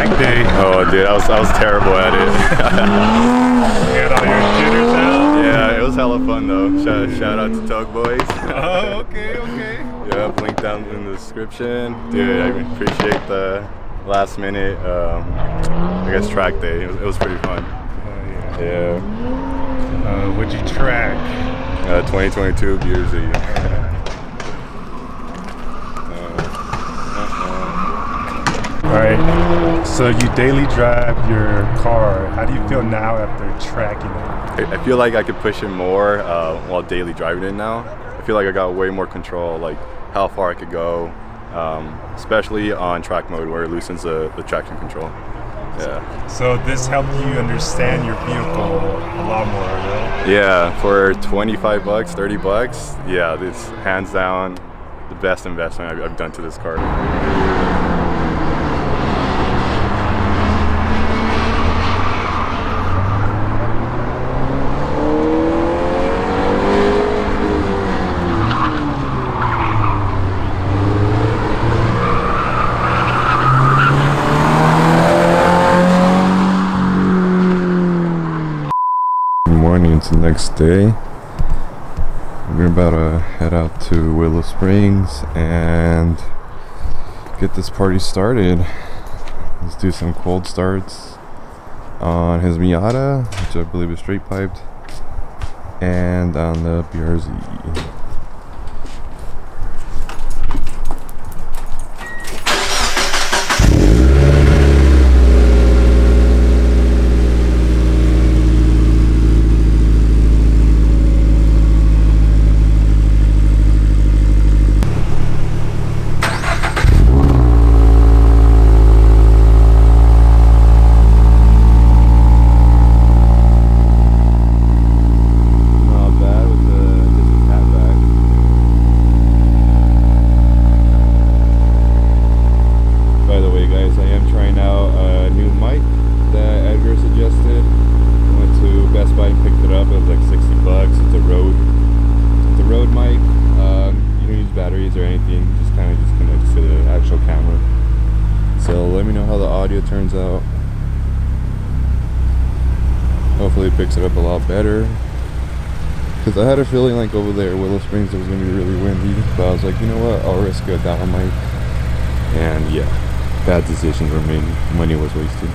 track day? Oh, dude, I was terrible at it. You got all your jitters out? Yeah, it was hella fun though. Shout out to Tug Boys. Oh, okay. Yeah, link down in the description. Dude, I appreciate the last minute, I guess, track day. It was pretty fun. Yeah. What'd you track? 2022 Jersey. Alright, so you daily drive your car. How do you feel now after tracking it? I feel like I could push it more while daily driving it now. I feel like I got way more control, like how far I could go, especially on track mode where it loosens the traction control. Yeah. So this helped you understand your vehicle a lot more, right? Yeah, for 25 bucks, 30 bucks, yeah, this hands down the best investment I've done to this car. It's the next day. We're about to head out to Willow Springs and get this party started. Let's do some cold starts on his Miata, which I believe is straight piped, and on the BRZ. Turns out hopefully it picks it up a lot better, because I had a feeling like over there Willow Springs it was going to be really windy, but I was like, you know what, I'll risk it that one mic. And yeah, bad decisions were made, money was wasted.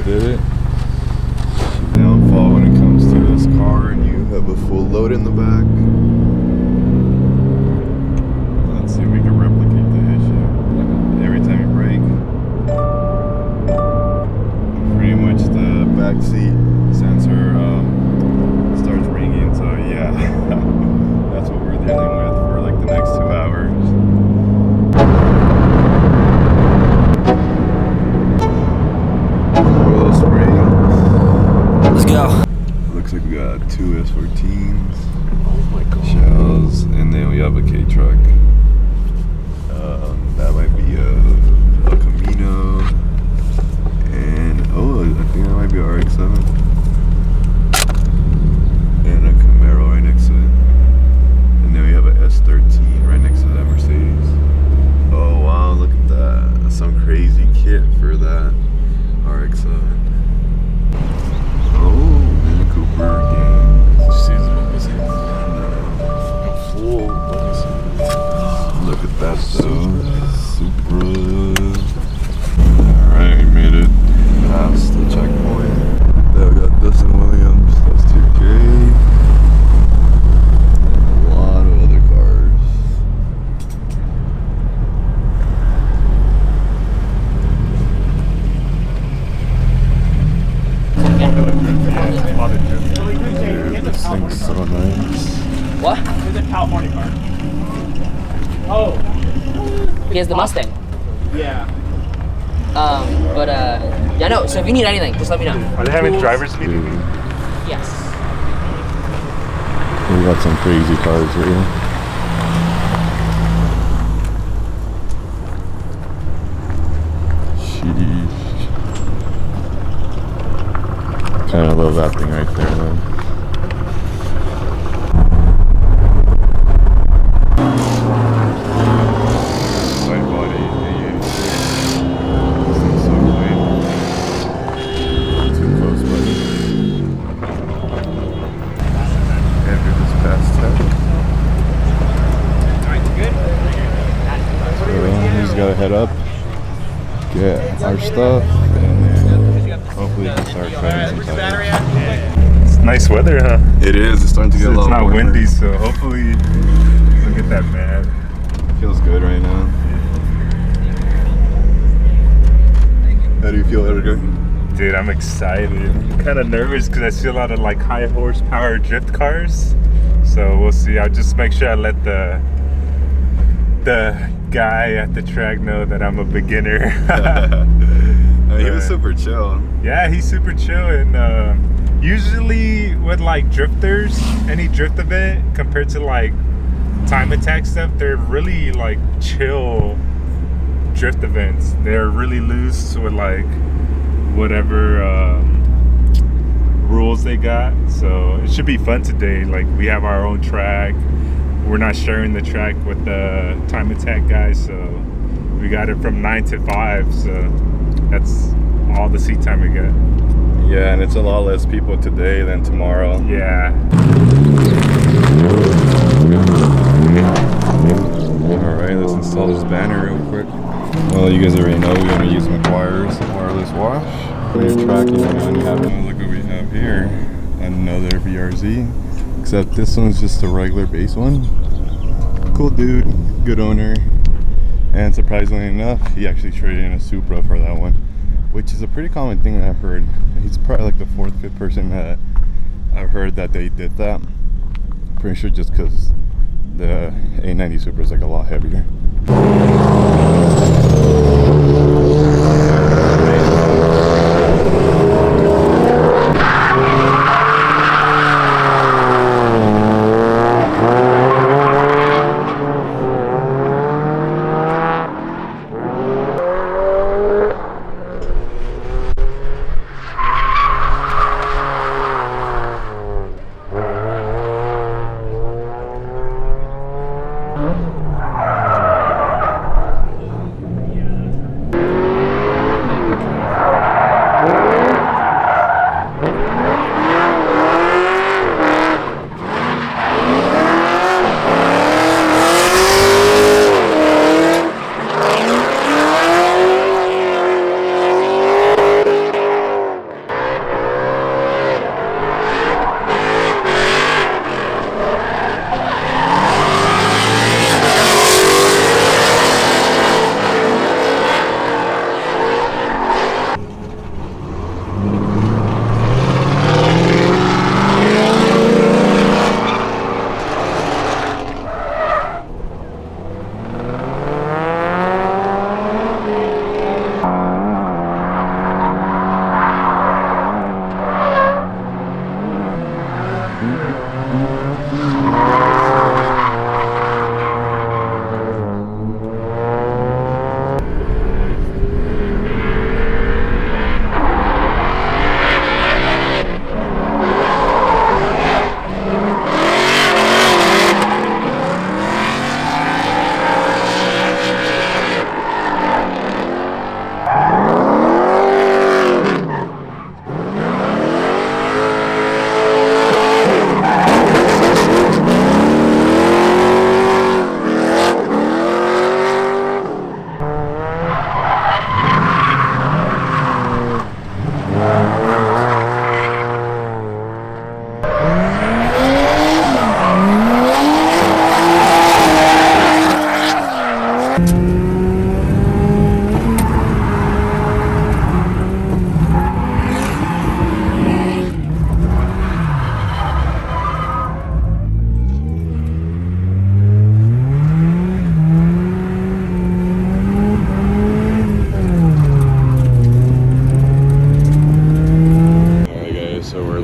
Did it? Downfall when it comes to this car and you have a full load in the back. Let's see if we can replicate the issue. Every time you brake, pretty much the back seat sensor starts ringing. So yeah, that's what we're dealing with for like the next 2 hours. Looks like we got 2 S14s, oh my God, shells, and then we have a K truck. That might be a Camino, and I think that might be a RX-7, and a Camaro right next to it, and then we have a S13 right next to that Mercedes. Oh wow, look at that! That's some crazy kit for that RX-7. Cooper game. Look at that though. Supra. California car. Oh. He has the Mustang. Yeah. Yeah, no. So if you need anything, just let me know. Are they having drivers meeting? Yes. We got some crazy cars here. Sheesh. Kind of love that thing right there, man. Wide body, A86. This thing's so clean. Too close, buddy. Enter this past tech. So we just gotta head up, get our stuff, and then hopefully we can start trying some tires. It's nice weather, huh? It is. It's starting to get a It's lot not warmer. windy, so hopefully we'll get that bad. Feels good right now. How do you feel, Edgar? Dude, I'm excited. I'm kind of nervous because I see a lot of like high horsepower drift cars. So we'll see. I'll just make sure I let the guy at the track know that I'm a beginner. He was super chill. Yeah, he's super chill, and usually with like drifters, any drift event compared to like time attack stuff, they're really like chill drift events. They're really loose with like whatever rules they got. So it should be fun today. Like we have our own track. We're not sharing the track with the time attack guys, so we got it from 9 to 5. So that's all the seat time we get. Yeah, and it's a lot less people today than tomorrow. Yeah. Alright, let's install this banner real quick. Well, you guys already know we're going to use McGuire's wireless wash. When you're tracking, you're going to have, look what we have here. Another BRZ. Except this one's just a regular base one. Cool dude, good owner. And surprisingly enough, he actually traded in a Supra for that one, which is a pretty common thing that I've heard. He's probably like the 4th, 5th person that I've heard that they did that. Pretty sure just because the A90 Supra is like a lot heavier.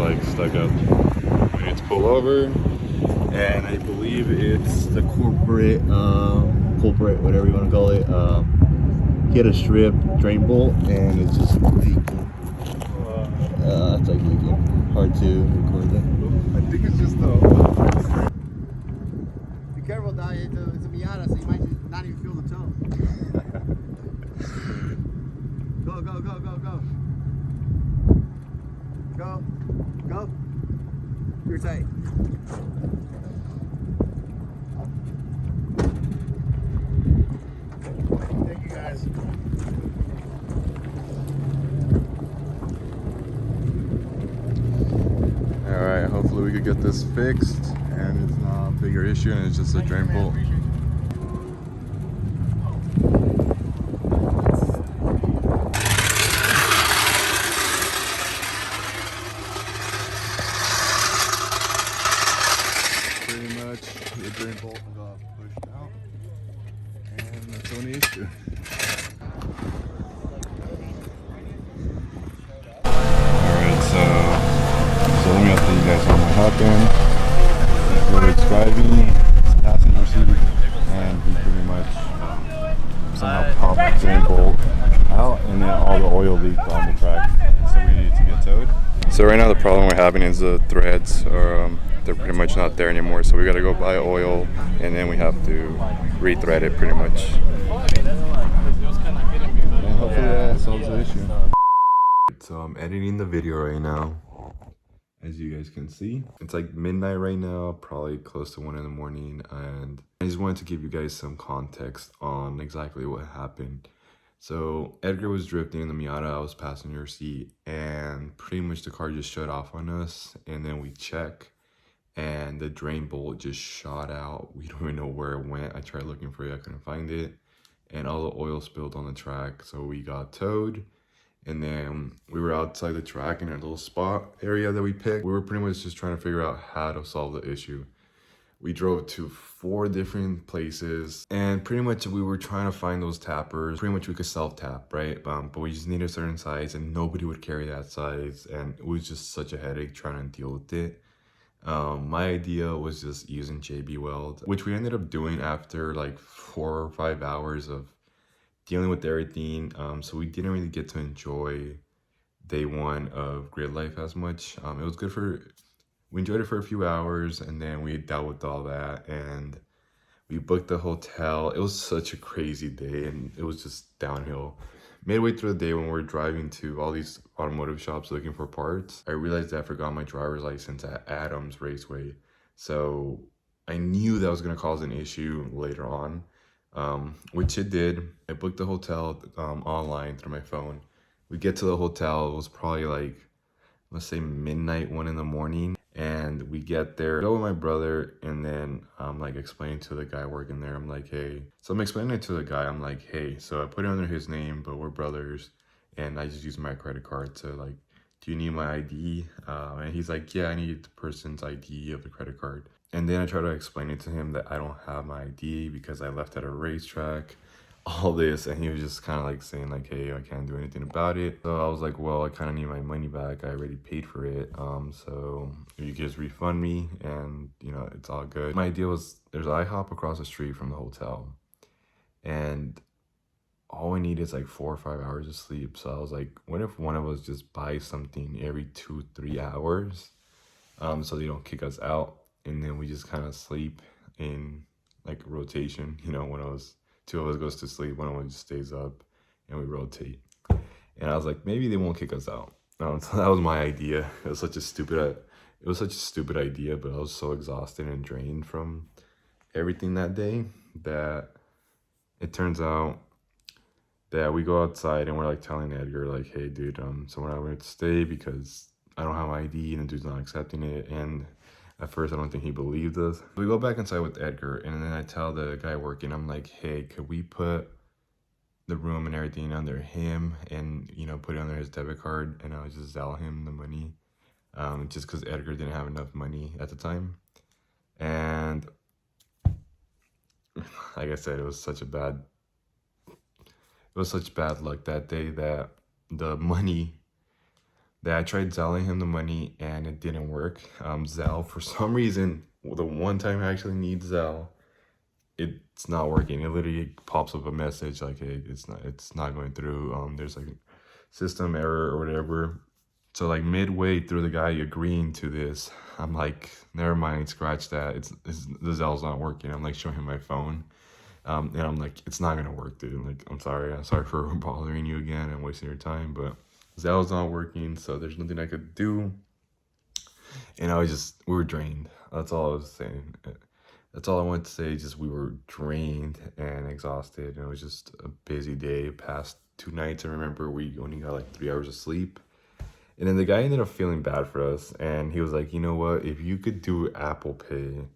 like stuck up. We need to pull over, and I believe it's the corporate, whatever you want to call it. He had a strip drain bolt, and it's just leaking. It's like leaking. Hard to record that. I think it's just the. Be careful, Dai. It's a Miata, so you might just not even feel the toe. Go, go, go, go, go. Go. Go. You're tight. Thank you, guys. Alright, hopefully we could get this fixed and it's not a bigger issue and it's just a drain bolt. Pretty much the drain bolt got pushed out and that's the only issue. Alright, so let me update you guys on what happened. It's driving, it's passenger seat, and he pretty much somehow popped the drain bolt out, and then all the oil leaked on the track, so we needed to get towed. So right now the problem we're having is the threads are they're pretty much not there anymore, so we gotta go buy oil, and then we have to re-thread it pretty much. And hopefully that solves the issue. So I'm editing the video right now. As you guys can see, it's like midnight right now, probably close to 1 in the morning, and I just wanted to give you guys some context on exactly what happened. So Edgar was drifting in the Miata, I was passenger seat, and pretty much the car just shut off on us, and then we check, and the drain bolt just shot out. We don't even know where it went. I tried looking for it, I couldn't find it, and all the oil spilled on the track, so we got towed. And then we were outside the track in a little spot area that we picked. We were pretty much just trying to figure out how to solve the issue. We drove to 4 different places, and pretty much we were trying to find those tappers. Pretty much we could self-tap, right? But we just needed a certain size, and nobody would carry that size, and it was just such a headache trying to deal with it. My idea was just using JB Weld, which we ended up doing after like 4 or 5 hours of dealing with everything. So we didn't really get to enjoy day 1 of grid life as much. It was good we enjoyed it for a few hours, and then we dealt with all that, and we booked the hotel. It was such a crazy day, and it was just downhill. Midway through the day, when we were driving to all these automotive shops looking for parts, I realized that I forgot my driver's license at Adams Raceway. So I knew that was going to cause an issue later on. Which it did. I booked the hotel online through my phone. We get to the hotel, it was probably like, let's say midnight, 1 in the morning, and we get there, go with my brother, and then I'm like explaining to the guy working there, I'm like, hey, so I'm explaining it to the guy, I'm like, hey, so I put it under his name, but we're brothers, and I just use my credit card to like, do you need my ID? And he's like, yeah, I need the person's ID of the credit card. And then I try to explain it to him that I don't have my ID because I left at a racetrack, all this, and he was just kind of like saying like, hey, I can't do anything about it. So I was like, well, I kind of need my money back. I already paid for it. So you just refund me, and you know, it's all good. My idea was there's IHOP across the street from the hotel, and all we need is like 4 or 5 hours of sleep. So I was like, what if one of us just buys something every 2-3 hours, so they don't kick us out? And then we just kind of sleep in like rotation, you know, two of us goes to sleep, one of us just stays up, and we rotate. And I was like, maybe they won't kick us out. So that was my idea. It was such a stupid idea, but I was so exhausted and drained from everything that day that it turns out that we go outside and we're like telling Edgar like, hey dude, so we're not going to stay because I don't have my ID and the dude's not accepting it. And at first, I don't think he believed us. We go back inside with Edgar, and then I tell the guy working, I'm like, hey, could we put the room and everything under him and, you know, put it under his debit card, and I would just sell him the money, just because Edgar didn't have enough money at the time. And like I said, it was such bad luck that day that the money that I tried Zelling him the money and it didn't work. Zelle, for some reason, the one time I actually need Zelle, it's not working. It literally pops up a message like, hey, it's not going through. There's like a system error or whatever. So like midway through the guy agreeing to this, I'm like, never mind, scratch that. The Zelle's not working. I'm like showing him my phone. And I'm like, it's not gonna work, dude. Like, I'm sorry for bothering you again and wasting your time, but Zelle's not working, so there's nothing I could do. And we were drained. That's all I was saying. That's all I wanted to say. Just we were drained and exhausted, and it was just a busy day. Past 2 nights, I remember we only got like 3 hours of sleep. And then the guy ended up feeling bad for us, and he was like, you know what? If you could do Apple Pay,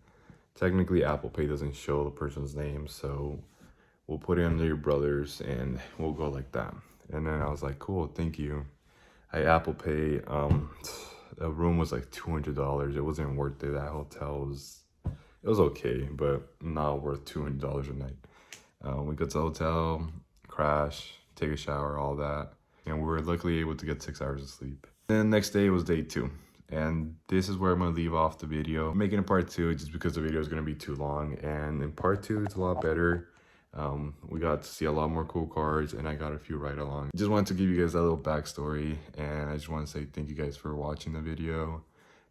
technically Apple Pay doesn't show the person's name, so we'll put it under your brother's, and we'll go like that. And then I was like, cool, thank you. I Apple Pay. The room was like $200. It wasn't worth it. That hotel was okay, but not worth $200 a night. We got to the hotel, crash, take a shower, all that, and we were luckily able to get 6 hours of sleep. Then the next day was day 2, and this is where I'm gonna leave off the video. I'm making a part 2 just because the video is gonna be too long, and in part 2 it's a lot better. We got to see a lot more cool cars, and I got a few ride-along. Just wanted to give you guys that little backstory, and I just want to say thank you guys for watching the video,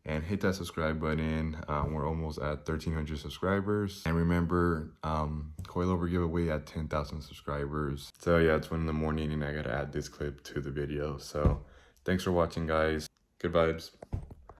and hit that subscribe button. We're almost at 1,300 subscribers, and remember, coilover giveaway at 10,000 subscribers. So yeah, it's 1 in the morning, and I gotta add this clip to the video. So thanks for watching, guys. Good vibes.